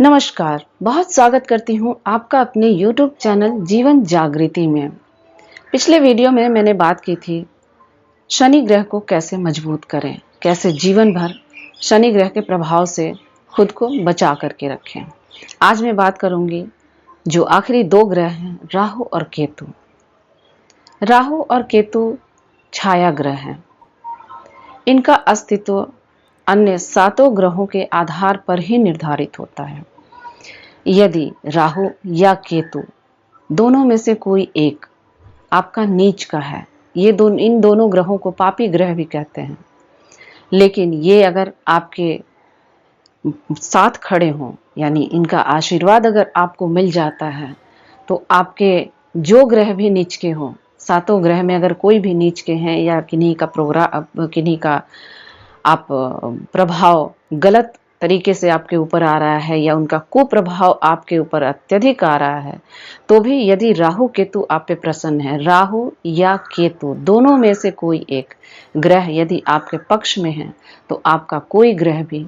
नमस्कार, बहुत स्वागत करती हूँ आपका अपने YouTube चैनल जीवन जागृति में। पिछले वीडियो में मैंने बात की थी शनि ग्रह को कैसे मजबूत करें, कैसे जीवन भर शनि ग्रह के प्रभाव से खुद को बचा करके रखें। आज मैं बात करूंगी जो आखिरी दो ग्रह हैं, राहु और केतु। राहु और केतु छाया ग्रह हैं। इनका अस्तित्व अन्य सातों ग्रहों के आधार पर ही निर्धारित होता है। यदि राहु या केतु दोनों में से कोई एक आपका नीच का है, इन दोनों ग्रहों को पापी ग्रह भी कहते हैं, लेकिन ये अगर आपके साथ खड़े हों, यानी इनका आशीर्वाद अगर आपको मिल जाता है, तो आपके जो ग्रह भी नीच के हों, सातों ग्रह में अगर कोई भी नीच के हैं या किन्हीं का आप प्रभाव गलत तरीके से आपके ऊपर आ रहा है या उनका कुप्रभाव आपके ऊपर अत्यधिक आ रहा है, तो भी यदि राहु केतु आप पे प्रसन्न है, राहु या केतु दोनों में से कोई एक ग्रह यदि आपके पक्ष में है, तो आपका कोई ग्रह भी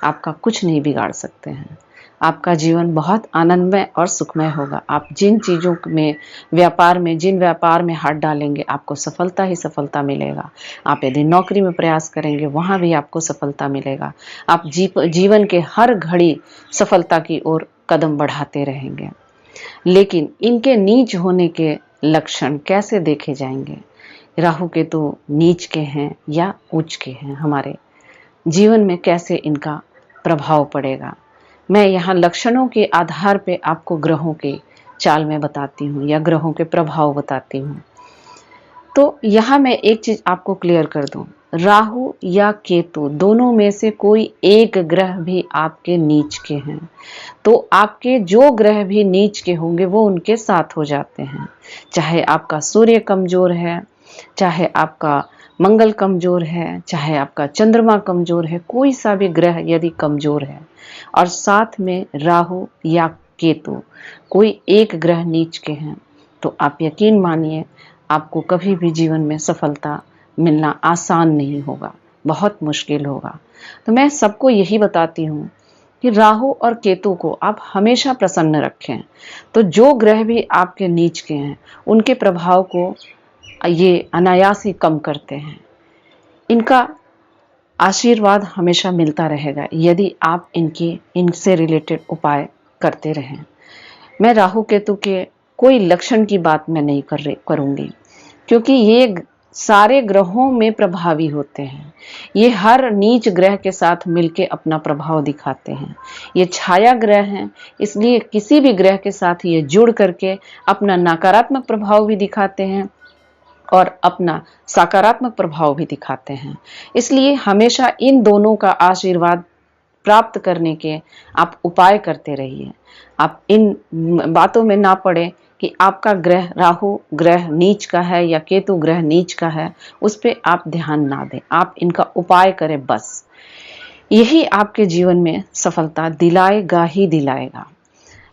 आपका कुछ नहीं बिगाड़ सकते हैं। आपका जीवन बहुत आनंदमय और सुखमय होगा। आप जिन चीज़ों में जिन व्यापार में हाथ डालेंगे, आपको सफलता ही सफलता मिलेगा। आप यदि नौकरी में प्रयास करेंगे, वहाँ भी आपको सफलता मिलेगा। आप जीवन के हर घड़ी सफलता की ओर कदम बढ़ाते रहेंगे। लेकिन इनके नीच होने के लक्षण कैसे देखे जाएंगे? राहु केतु नीच के हैं या उच्च के हैं, हमारे जीवन में कैसे इनका प्रभाव पड़ेगा? मैं यहाँ लक्षणों के आधार पे आपको ग्रहों के चाल में बताती हूँ या ग्रहों के प्रभाव बताती हूँ। तो यहाँ मैं एक चीज आपको क्लियर कर दूं, राहु या केतु दोनों में से कोई एक ग्रह भी आपके नीच के हैं, तो आपके जो ग्रह भी नीच के होंगे वो उनके साथ हो जाते हैं। चाहे आपका सूर्य कमजोर है, चाहे आपका मंगल कमजोर है, चाहे आपका चंद्रमा कमजोर है, कोई सा भी ग्रह यदि कमजोर है और साथ में राहु या केतु कोई एक ग्रह नीच के हैं, तो आप यकीन मानिए आपको कभी भी जीवन में सफलता मिलना आसान नहीं होगा, बहुत मुश्किल होगा। तो मैं सबको यही बताती हूँ कि राहु और केतु को आप हमेशा प्रसन्न रखें। तो जो ग्रह भी आपके नीच के हैं, उनके प्रभाव को ये अनायास ही कम करते हैं। इनका आशीर्वाद हमेशा मिलता रहेगा यदि आप इनसे रिलेटेड उपाय करते रहें। मैं राहु केतु के कोई लक्षण की बात मैं नहीं करूंगी, क्योंकि ये सारे ग्रहों में प्रभावी होते हैं। ये हर नीच ग्रह के साथ मिलके अपना प्रभाव दिखाते हैं। ये छाया ग्रह हैं, इसलिए किसी भी ग्रह के साथ ये जुड़ करके अपना नकारात्मक प्रभाव भी दिखाते हैं और अपना सकारात्मक प्रभाव भी दिखाते हैं। इसलिए हमेशा इन दोनों का आशीर्वाद प्राप्त करने के आप उपाय करते रहिए। आप इन बातों में ना पड़े कि आपका ग्रह राहु ग्रह नीच का है या केतु ग्रह नीच का है, उस पर आप ध्यान ना दें। आप इनका उपाय करें, बस यही आपके जीवन में सफलता दिलाएगा ही दिलाएगा,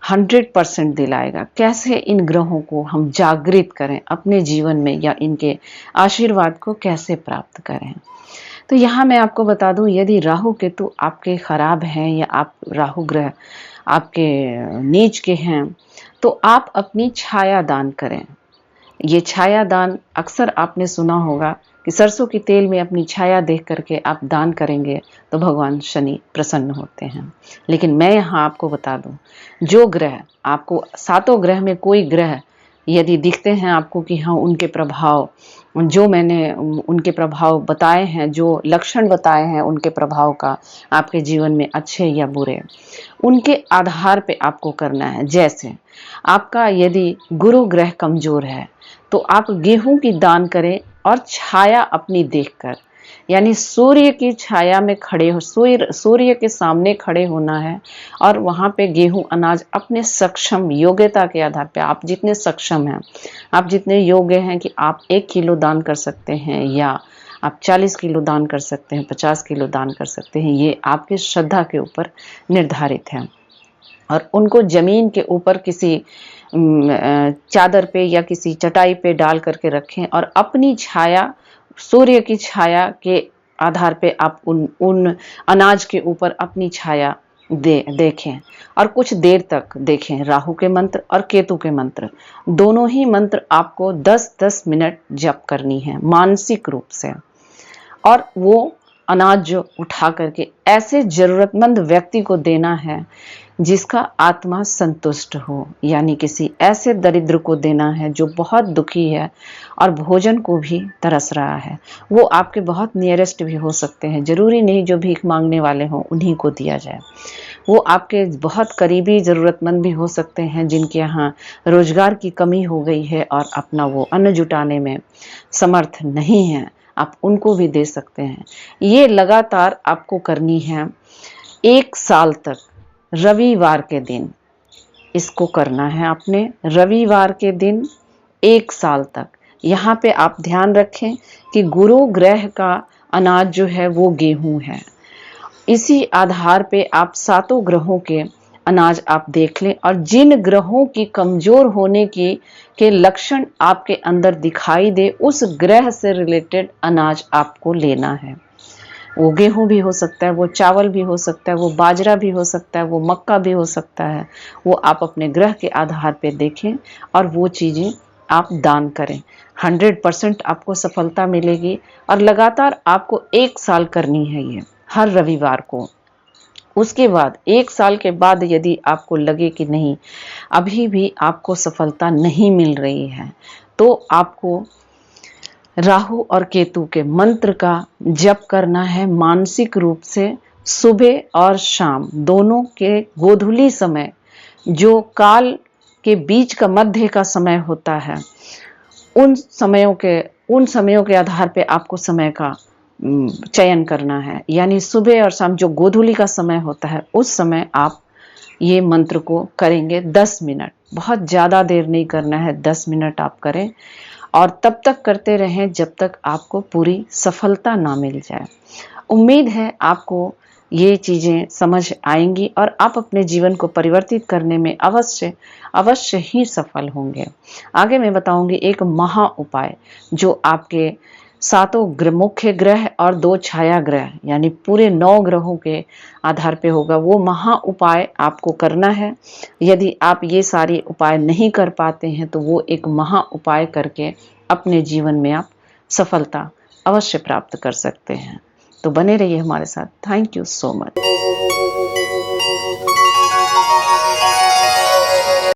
100% दिलाएगा। कैसे इन ग्रहों को हम जागृत करें अपने जीवन में या इनके आशीर्वाद को कैसे प्राप्त करें? तो यहाँ मैं आपको बता दूं, यदि राहु केतु आपके खराब हैं या आप राहु ग्रह आपके नीच के हैं, तो आप अपनी छाया दान करें। ये छाया दान अक्सर आपने सुना होगा कि सरसों के तेल में अपनी छाया देख करके आप दान करेंगे तो भगवान शनि प्रसन्न होते हैं। लेकिन मैं यहाँ आपको बता दूं, जो ग्रह आपको सातों ग्रह में कोई ग्रह यदि दिखते हैं आपको कि हाँ उनके प्रभाव, जो मैंने उनके प्रभाव बताए हैं, जो लक्षण बताए हैं उनके प्रभाव का आपके जीवन में अच्छे या बुरे, उनके आधार पे आपको करना है। जैसे आपका यदि गुरु ग्रह कमजोर है, तो आप गेहूं की दान करें और छाया अपनी देखकर, यानी सूर्य की छाया में खड़े हो, सूर्य के सामने खड़े होना है और वहां पे गेहूं अनाज अपने सक्षम योग्यता के आधार पे, आप जितने सक्षम हैं, आप जितने योग्य हैं कि आप 1 किलो दान कर सकते हैं या आप 40 किलो दान कर सकते हैं, 50 किलो दान कर सकते हैं, ये आपके श्रद्धा के ऊपर निर्धारित है। और उनको जमीन के ऊपर किसी चादर पे या किसी चटाई पे डाल करके रखें और अपनी छाया, सूर्य की छाया के आधार पे आप उन अनाज के ऊपर अपनी छाया देखें और कुछ देर तक देखें। राहु के मंत्र और केतु के मंत्र, दोनों ही मंत्र आपको 10-10 मिनट जप करनी है मानसिक रूप से। और वो अनाज जो उठा करके ऐसे जरूरतमंद व्यक्ति को देना है जिसका आत्मा संतुष्ट हो, यानी किसी ऐसे दरिद्र को देना है जो बहुत दुखी है और भोजन को भी तरस रहा है। वो आपके बहुत नियरेस्ट भी हो सकते हैं, जरूरी नहीं जो भीख मांगने वाले हों उन्हीं को दिया जाए। वो आपके बहुत करीबी ज़रूरतमंद भी हो सकते हैं जिनके यहाँ रोजगार की कमी हो गई है और अपना वो अन्न जुटाने में समर्थ नहीं है, आप उनको भी दे सकते हैं। ये लगातार आपको करनी है 1 साल तक। रविवार के दिन इसको करना है आपने, रविवार के दिन 1 साल तक। यहाँ पे आप ध्यान रखें कि गुरु ग्रह का अनाज जो है वो गेहूं है। इसी आधार पे आप 7 ग्रहों के अनाज आप देख लें और जिन ग्रहों की कमजोर होने की के लक्षण आपके अंदर दिखाई दे उस ग्रह से रिलेटेड अनाज आपको लेना है। वो गेहूं भी हो सकता है, वो चावल भी हो सकता है, वो बाजरा भी हो सकता है, वो मक्का भी हो सकता है। वो आप अपने ग्रह के आधार पे देखें और वो चीज़ें आप दान करें। 100% आपको सफलता मिलेगी और लगातार आपको 1 साल करनी है ये, हर रविवार को। उसके बाद 1 साल के बाद यदि आपको लगे कि नहीं अभी भी आपको सफलता नहीं मिल रही है, तो आपको राहु और केतु के मंत्र का जप करना है मानसिक रूप से। सुबह और शाम दोनों के गोधूली समय, जो काल के बीच का मध्य का समय होता है, उन समयों के आधार पे आपको समय का चयन करना है। यानी सुबह और शाम जो गोधूली का समय होता है उस समय आप ये मंत्र को करेंगे 10 मिनट, बहुत ज़्यादा देर नहीं करना है, 10 मिनट आप करें और तब तक करते रहें जब तक आपको पूरी सफलता ना मिल जाए। उम्मीद है आपको ये चीज़ें समझ आएंगी और आप अपने जीवन को परिवर्तित करने में अवश्य ही सफल होंगे। आगे मैं बताऊंगी एक महा उपाय जो आपके 7 मुख्य ग्रह और 2 छाया ग्रह यानी पूरे 9 ग्रहों के आधार पे होगा। वो महा उपाय आपको करना है। यदि आप ये सारे उपाय नहीं कर पाते हैं तो वो एक महा उपाय करके अपने जीवन में आप सफलता अवश्य प्राप्त कर सकते हैं। तो बने रहिए हमारे साथ। Thank you so much.